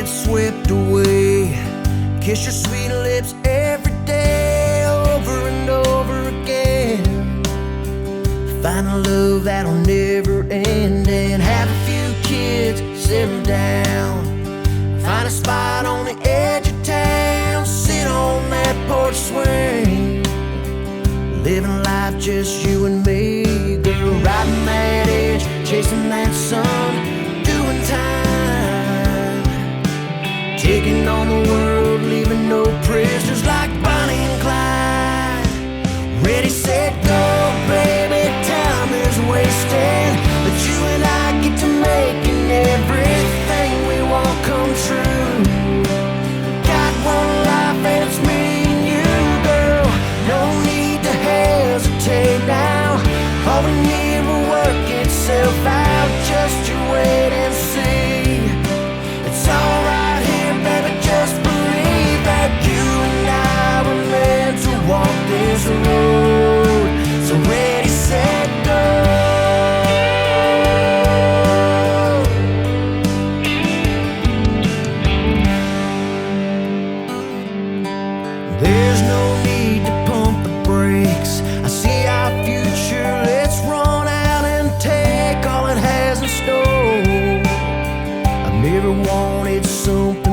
get swept away. Kiss your sweet lips every day, over and over again. Find a love that'll never end, and have a few kids, settle down. Find a spot on the edge of town, sit on that porch swing, living life just you and me. Girl, riding that edge, chasing that sun, doing time, taking on the world, leaving no prisoners, like Bonnie and Clyde. Ready, set, go, baby, time is wasting, but you and I get to making everything we want come true. Got one life and it's me and you, girl. No need to hesitate now. All we need will work itself out. Just you wait and see. It's all right here, baby. Just believe that you and I were meant to walk this road. So ready, set, go. There's no need to pump the brakes. I see our future. Let's run out and take all it has in store. I've never wanted something